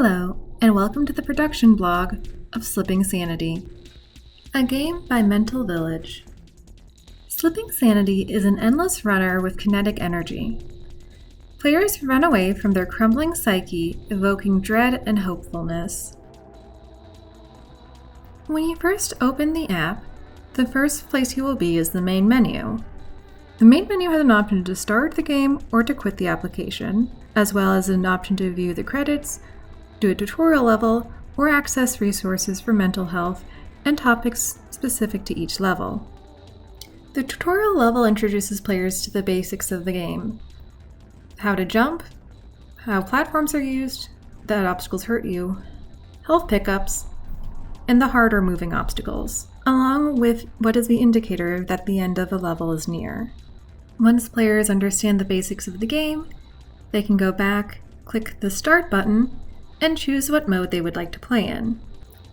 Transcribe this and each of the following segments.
Hello, and welcome to the production blog of Slipping Sanity, a game by Mental Village. Slipping Sanity is an endless runner with kinetic energy. Players run away from their crumbling psyche, evoking dread and hopefulness. When you first open the app, the first place you will be is the main menu. The main menu has an option to start the game or to quit the application, as well as an option to view the credits, do a tutorial level, or access resources for mental health and topics specific to each level. The tutorial level introduces players to the basics of the game: how to jump, how platforms are used, that obstacles hurt you, health pickups, and the harder moving obstacles, along with what is the indicator that the end of a level is near. Once players understand the basics of the game, they can go back, click the Start button, and choose what mode they would like to play in.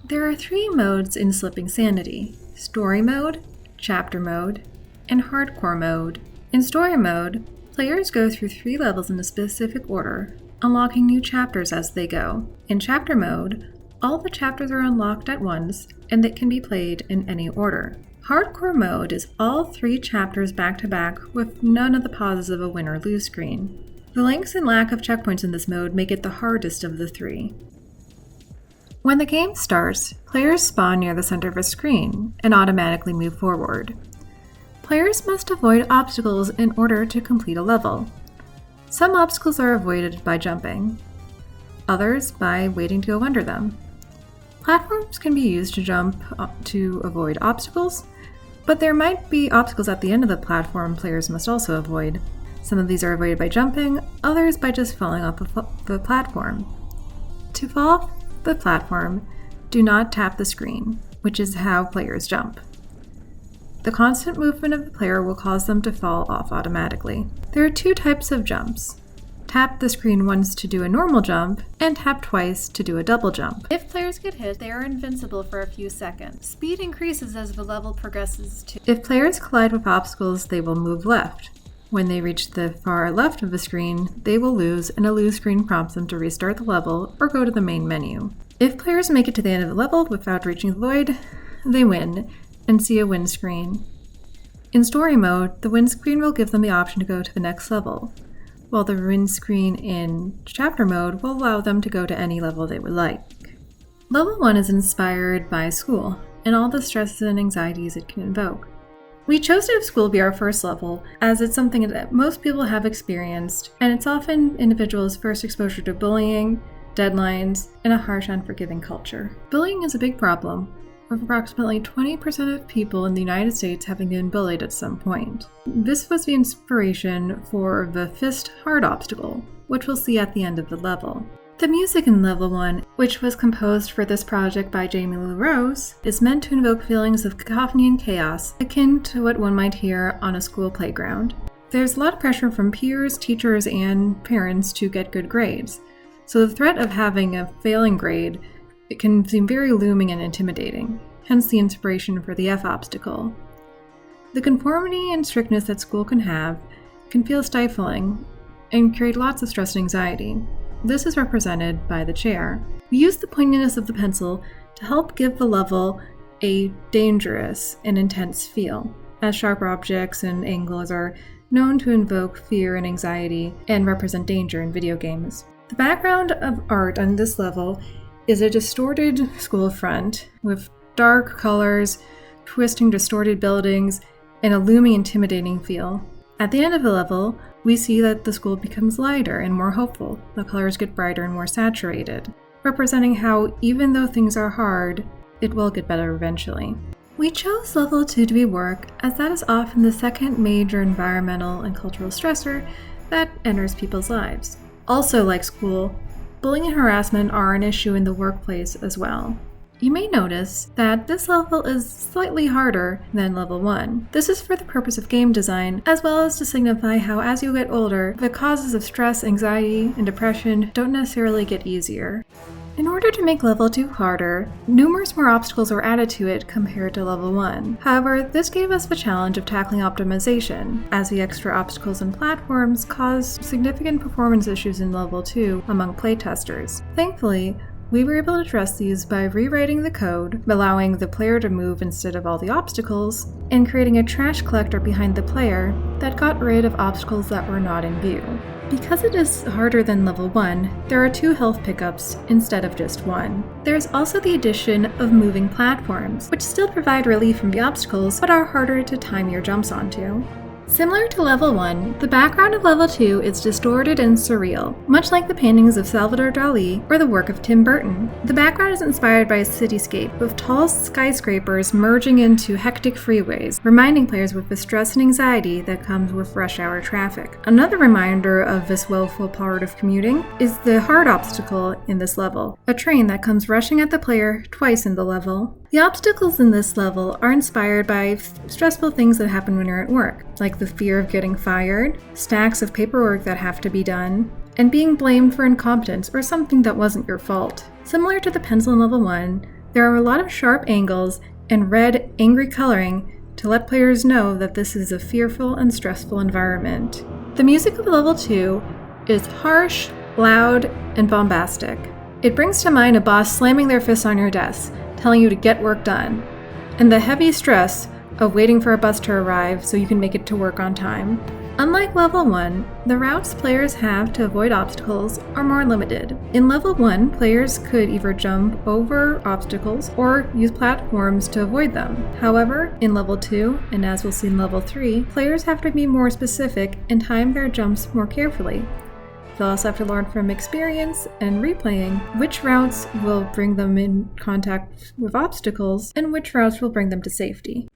There are 3 modes in Slipping Sanity: Story Mode, Chapter Mode, and Hardcore Mode. In Story Mode, players go through 3 levels in a specific order, unlocking new chapters as they go. In Chapter Mode, all the chapters are unlocked at once, and they can be played in any order. Hardcore Mode is all 3 chapters back-to-back with none of the pauses of a win or lose screen. The lengths and lack of checkpoints in this mode make it the hardest of the 3. When the game starts, players spawn near the center of a screen and automatically move forward. Players must avoid obstacles in order to complete a level. Some obstacles are avoided by jumping, others by waiting to go under them. Platforms can be used to jump to avoid obstacles, but there might be obstacles at the end of the platform players must also avoid. Some of these are avoided by jumping, others by just falling off the platform. To fall off the platform, do not tap the screen, which is how players jump. The constant movement of the player will cause them to fall off automatically. There are 2 types of jumps: tap the screen once to do a normal jump, and tap twice to do a double jump. If players get hit, they are invincible for a few seconds. Speed increases as the level progresses too. If players collide with obstacles, they will move left. When they reach the far left of the screen, they will lose, and a lose screen prompts them to restart the level or go to the main menu. If players make it to the end of the level without reaching the void, they win and see a win screen. In Story Mode, the win screen will give them the option to go to the next level, while the win screen in Chapter Mode will allow them to go to any level they would like. Level 1 is inspired by school and all the stresses and anxieties it can invoke. We chose to have school be our first level, as it's something that most people have experienced, and it's often individuals' first exposure to bullying, deadlines, and a harsh, unforgiving culture. Bullying is a big problem, with approximately 20% of people in the United States having been bullied at some point. This was the inspiration for the fist hard obstacle, which we'll see at the end of the level. The music in Level 1, which was composed for this project by Jamie Lou Rose, is meant to invoke feelings of cacophony and chaos, akin to what one might hear on a school playground. There's a lot of pressure from peers, teachers, and parents to get good grades, so the threat of having a failing grade can seem very looming and intimidating, hence the inspiration for the F obstacle. The conformity and strictness that school can have can feel stifling and create lots of stress and anxiety. This is represented by the chair. We use the pointiness of the pencil to help give the level a dangerous and intense feel, as sharp objects and angles are known to invoke fear and anxiety and represent danger in video games. The background of art on this level is a distorted school front with dark colors, twisting distorted buildings, and a looming, intimidating feel. At the end of the level, we see that the school becomes lighter and more hopeful. The colors get brighter and more saturated, representing how even though things are hard, it will get better eventually. We chose Level 2 to be work, as that is often the second major environmental and cultural stressor that enters people's lives. Also, like school, bullying and harassment are an issue in the workplace as well. You may notice that this level is slightly harder than Level 1. This is for the purpose of game design, as well as to signify how as you get older, the causes of stress, anxiety, and depression don't necessarily get easier. In order to make level 2 harder, numerous more obstacles were added to it compared to level 1. However, this gave us the challenge of tackling optimization, as the extra obstacles and platforms caused significant performance issues in level 2 among playtesters. Thankfully, we were able to address these by rewriting the code, allowing the player to move instead of all the obstacles, and creating a trash collector behind the player that got rid of obstacles that were not in view. Because it is harder than level 1, there are 2 health pickups instead of just 1. There's also the addition of moving platforms, which still provide relief from the obstacles but are harder to time your jumps onto. Similar to level 1, the background of level 2 is distorted and surreal, much like the paintings of Salvador Dali or the work of Tim Burton. The background is inspired by a cityscape of tall skyscrapers merging into hectic freeways, reminding players of the stress and anxiety that comes with rush hour traffic. Another reminder of this woeful part of commuting is the hard obstacle in this level, a train that comes rushing at the player twice in the level. The obstacles in this level are inspired by stressful things that happen when you're at work, like the fear of getting fired, stacks of paperwork that have to be done, and being blamed for incompetence or something that wasn't your fault. Similar to the pencil in level 1, there are a lot of sharp angles and red, angry coloring to let players know that this is a fearful and stressful environment. The music of level 2 is harsh, loud, and bombastic. It brings to mind a boss slamming their fists on your desk, telling you to get work done, and the heavy stress of waiting for a bus to arrive so you can make it to work on time. Unlike level 1, the routes players have to avoid obstacles are more limited. In level 1, players could either jump over obstacles or use platforms to avoid them. However, in level 2, and as we'll see in level 3, players have to be more specific and time their jumps more carefully. They'll also have to learn from experience and replaying which routes will bring them in contact with obstacles and which routes will bring them to safety.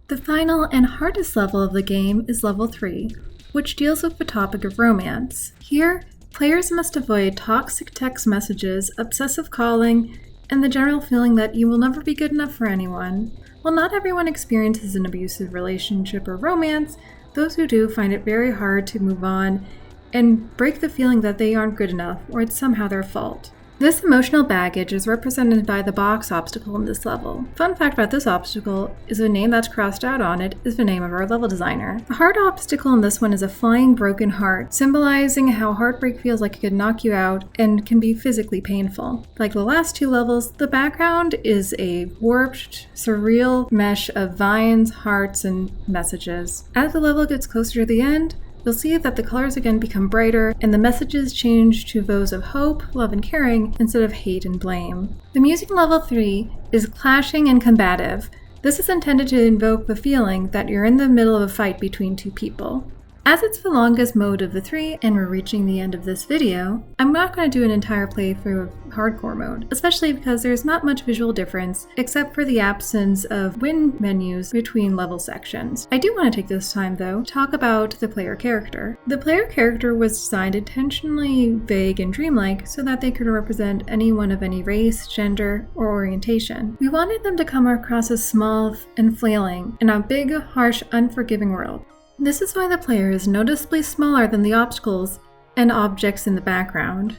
The final and hardest level of the game is level 3, which deals with the topic of romance. Here, players must avoid toxic text messages, obsessive calling, and the general feeling that you will never be good enough for anyone. While not everyone experiences an abusive relationship or romance, those who do find it very hard to move on and break the feeling that they aren't good enough or it's somehow their fault. This emotional baggage is represented by the box obstacle in this level. Fun fact about this obstacle is the name that's crossed out on it is the name of our level designer. The hard obstacle in this one is a flying broken heart, symbolizing how heartbreak feels like it could knock you out and can be physically painful. Like the last 2 levels, the background is a warped, surreal mesh of vines, hearts, and messages. As the level gets closer to the end, you'll see that the colors again become brighter and the messages change to those of hope, love, and caring instead of hate and blame. The music in level 3 is clashing and combative. This is intended to invoke the feeling that you're in the middle of a fight between 2 people. As it's the longest mode of the 3 and we're reaching the end of this video, I'm not going to do an entire playthrough of hardcore mode, especially because there's not much visual difference except for the absence of win menus between level sections. I do want to take this time though to talk about the player character. The player character was designed intentionally vague and dreamlike so that they could represent anyone of any race, gender, or orientation. We wanted them to come across as small and flailing in a big, harsh, unforgiving world. This is why the player is noticeably smaller than the obstacles and objects in the background.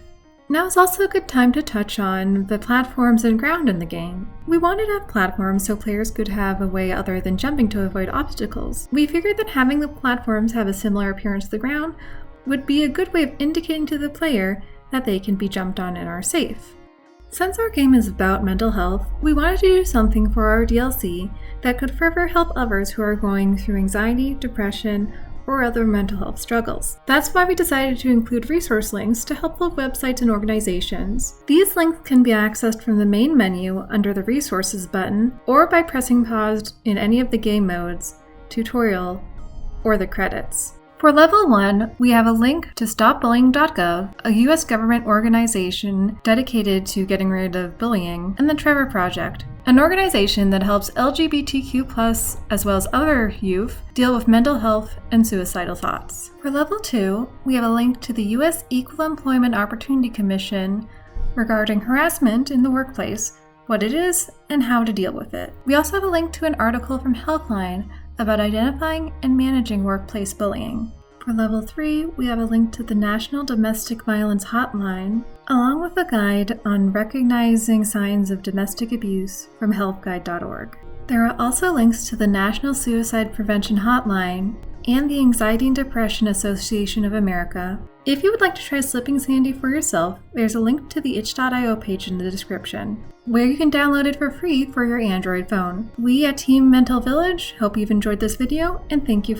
Now is also a good time to touch on the platforms and ground in the game. We wanted to have platforms so players could have a way other than jumping to avoid obstacles. We figured that having the platforms have a similar appearance to the ground would be a good way of indicating to the player that they can be jumped on and are safe. Since our game is about mental health, we wanted to do something for our DLC that could further help others who are going through anxiety, depression, or other mental health struggles. That's why we decided to include resource links to helpful websites and organizations. These links can be accessed from the main menu under the Resources button, or by pressing pause in any of the game modes, tutorial, or the credits. For Level 1, we have a link to stopbullying.gov, a US government organization dedicated to getting rid of bullying, and the Trevor Project, an organization that helps LGBTQ+, as well as other youth, deal with mental health and suicidal thoughts. For Level 2, we have a link to the US Equal Employment Opportunity Commission regarding harassment in the workplace, what it is, and how to deal with it. We also have a link to an article from Healthline about identifying and managing workplace bullying. For Level 3, we have a link to the National Domestic Violence Hotline, along with a guide on recognizing signs of domestic abuse from helpguide.org. There are also links to the National Suicide Prevention Hotline and the Anxiety and Depression Association of America. If you would like to try slipping Sanity for yourself, there's a link to the itch.io page in the description, where you can download it for free for your Android phone. We at Team Mental Village hope you've enjoyed this video, and thank you for